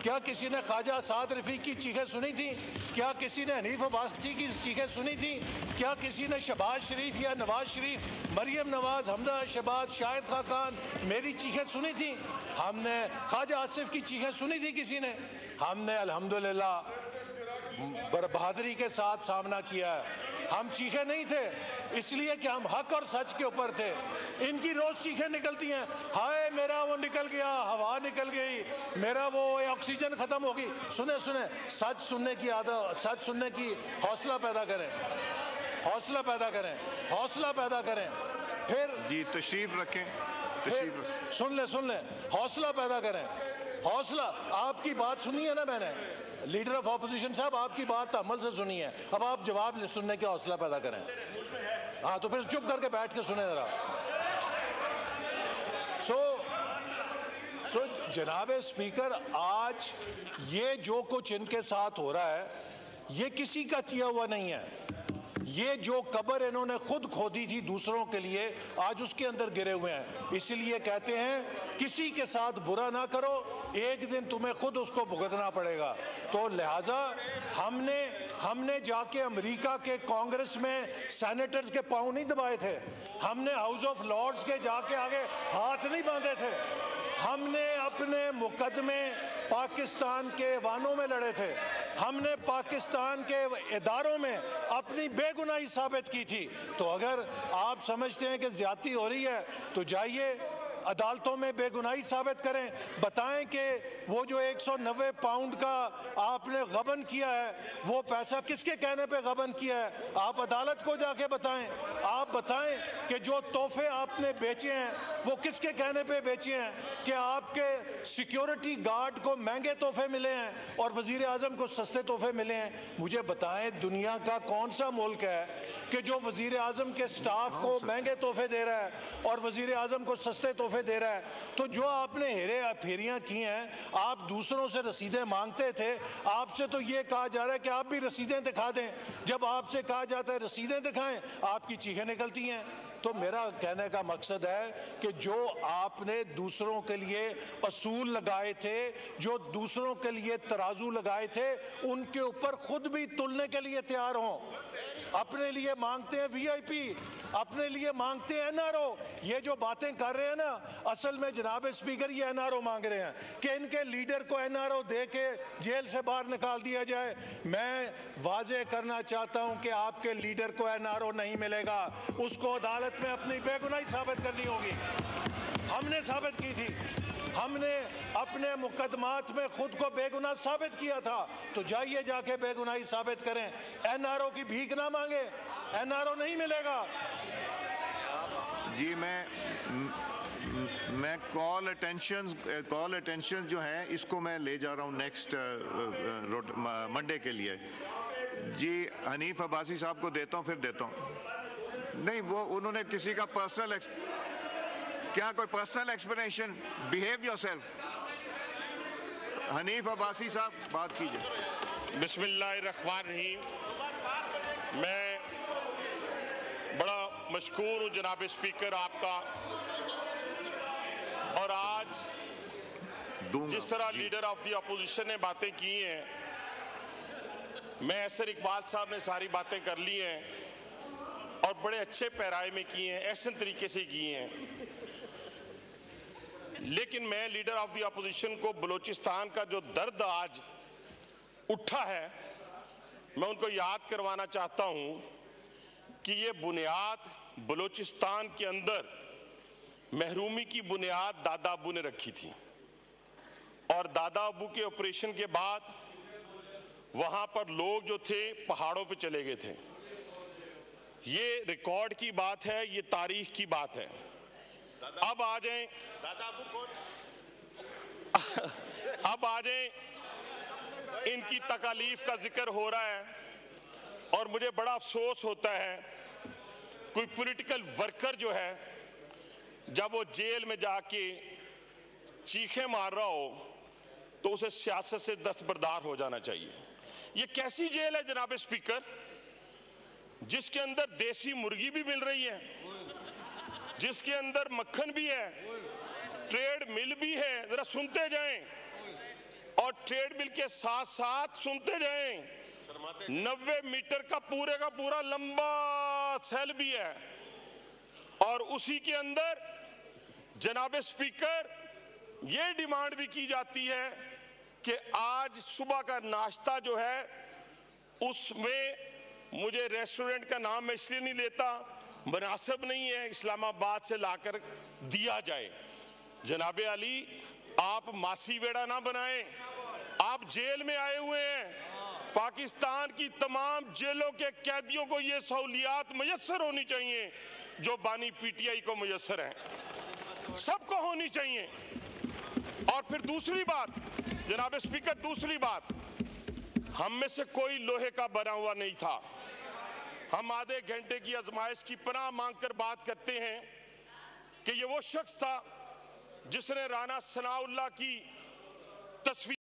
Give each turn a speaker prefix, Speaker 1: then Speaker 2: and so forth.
Speaker 1: क्या किसी ने ख्वाजा साद रफ़ीक की चीखें सुनी थी? क्या किसी ने हनीफ अब्बासी की चीखें सुनी थी? क्या किसी ने शहबाज शरीफ या नवाज शरीफ, मरियम नवाज, हमजा शहबाज, शाहिद खाकान मेरी चीखें सुनी थी? हमने ख्वाजा आसिफ की चीखें सुनी थी किसी ने? हमने अल्हम्दुलिल्लाह बहादुरी के साथ सामना किया है। हम चीखे नहीं थे इसलिए कि हम हक और सच के ऊपर थे। इनकी रोज चीखें निकलती हैं, हाय मेरा वो निकल गया, हवा निकल गई, मेरा वो ऑक्सीजन खत्म होगी। सुने सुने, सच सुनने की आदत, सच सुनने की हौसला पैदा करें, हौसला पैदा करें, हौसला पैदा करें। फिर
Speaker 2: जी तशरीफ रखें,
Speaker 1: सुन ले, हौसला पैदा करें, हौसला। आपकी बात सुनी है ना मैंने, लीडर ऑफ ऑपोजिशन साहब, आपकी बात अमल से सुनी है, अब आप जवाब सुनने का हौसला पैदा करें। हाँ तो फिर चुप करके बैठ के सुने जरा। सो जनाब स्पीकर, आज ये जो कुछ इनके साथ हो रहा है ये किसी का किया हुआ नहीं है। ये जो कब्र इन्होंने खुद खोदी थी दूसरों के लिए, आज उसके अंदर गिरे हुए हैं। इसलिए कहते हैं किसी के साथ बुरा ना करो, एक दिन तुम्हें खुद उसको भुगतना पड़ेगा। तो लिहाजा हमने जाके अमेरिका के कांग्रेस में सेनेटर्स के पांव नहीं दबाए थे, हमने हाउस ऑफ लॉर्ड्स के जाके आगे हाथ नहीं बांधे थे, हमने अपने मुकदमे पाकिस्तान के ऐवानों में लड़े थे, हमने पाकिस्तान के इदारों में अपनी बेगुनाही साबित की थी। तो अगर आप समझते हैं कि ज्यादती हो रही है तो जाइए अदालतों में बेगुनाही साबित करें, बताएं कि वो जो 190 पाउंड का आपने गबन किया है वो पैसा किसके कहने पे गबन किया है, आप अदालत को जाके बताएं। आप बताएं कि जो तोहफे आपने बेचे हैं वो किसके कहने पे बेचे हैं, कि आपके सिक्योरिटी गार्ड को महंगे तोहफे मिले हैं और वजीर आजम को सस्ते तोहफे मिले हैं। मुझे बताएं दुनिया का कौन सा मुल्क है कि जो वजीर आजम के स्टाफ को महंगे तोहफे दे रहा है और वजीर आजम को सस्ते तोहफे दे रहा है। तो जो आपने हेरे फेरियां की हैं, आप दूसरों से रसीदें मांगते थे, आपसे तो ये कहा जा रहा है कि आप भी रसीदें दिखा दें। जब आपसे कहा जाता है रसीदें दिखाएं, आपकी चीखें निकलती हैं। तो मेरा कहने का मकसद है कि जो आपने दूसरों के लिए असूल लगाए थे, जो दूसरों के लिए तराजू लगाए थे, उनके ऊपर खुद भी तुलने के लिए तैयार हों। अपने लिए मांगते हैं वीआईपी, अपने लिए मांगते हैं एनआरओ। ये जो बातें कर रहे हैं ना, असल में जनाब स्पीकर ये एनआरओ मांग रहे हैं कि इनके लीडर को एनआरओ दे के जेल से बाहर निकाल दिया जाए। मैं वाजे करना चाहता हूं कि आपके लीडर को एनआरओ नहीं मिलेगा, उसको अदालत में अपनी बेगुनाही साबित करनी होगी। हमने साबित की थी, हमने अपने मुकदमात में खुद को बेगुनाह साबित किया था। तो जाइए जाके बेगुनाही साबित करें, एनआरओ की भीख ना मांगे, एनआरओ नहीं मिलेगा।
Speaker 2: जी मैं कॉल अटेंशन जो है इसको मैं ले जा रहा हूँ नेक्स्ट मंडे के लिए। जी हनीफ अब्बासी साहब को देता हूँ, फिर देता हूँ। नहीं, वो उन्होंने किसी का पर्सनल, क्या कोई personal explanation? Behave yourself. Hanif Abbasi साहब बात कीजिए।
Speaker 3: बिस्मिल्लाहिर्रहमानिर्रहीम। मैं बड़ा मशकूर हूँ जनाब स्पीकर आपका। और आज जिस तरह लीडर ऑफ द अपोजिशन ने बातें की हैं, मैं ऐसर इकबाल साहब ने सारी बातें कर ली हैं और बड़े अच्छे पैराए में की हैं, ऐसे तरीके से की हैं। लेकिन मैं लीडर ऑफ द अपोजिशन को बलूचिस्तान का जो दर्द आज उठा है, मैं उनको याद करवाना चाहता हूं कि ये बुनियाद बलूचिस्तान के अंदर महरूमी की बुनियाद दादा अबू ने रखी थी और दादा अबू के ऑपरेशन के बाद वहां पर लोग जो थे पहाड़ों पे चले गए थे। ये रिकॉर्ड की बात है, ये तारीख की बात है। अब आ जाएं, दादा अबू कौन? अब आ जाएं, इनकी तकालीफ का जिक्र हो रहा है और मुझे बड़ा अफसोस होता है कोई पॉलिटिकल वर्कर जो है जब वो जेल में जाके चीखें मार रहा हो तो उसे सियासत से दस्तबरदार हो जाना चाहिए। ये कैसी जेल है जनाब स्पीकर, जिसके अंदर देसी मुर्गी भी मिल रही है, जिसके अंदर मक्खन भी है, ट्रेड मिल भी है। जरा सुनते जाएं, और ट्रेडमिल के साथ साथ सुनते जाएं, 90 मीटर का पूरा लंबा सेल भी है। और उसी के अंदर जनाब स्पीकर ये डिमांड भी की जाती है कि आज सुबह का नाश्ता जो है उसमें, मुझे रेस्टोरेंट का नाम मैं इसलिए नहीं लेता, मुनासिब नहीं है, इस्लामाबाद से लाकर दिया जाए। जनाब अली, आप मासी वेड़ा ना बनाएं। आप जेल में आए हुए हैं। पाकिस्तान की तमाम जेलों के कैदियों को ये सहूलियात मुयस्सर होनी चाहिए जो बानी पीटीआई को मुयस्सर है, सबको होनी चाहिए। और फिर दूसरी बात जनाब स्पीकर, दूसरी बात, हम में से कोई लोहे का बना हुआ नहीं था। हम आधे घंटे की आजमाइश की पनाह मांगकर बात करते हैं कि ये वो शख्स था जिसने राना सनाउल्लाह की तस्वीर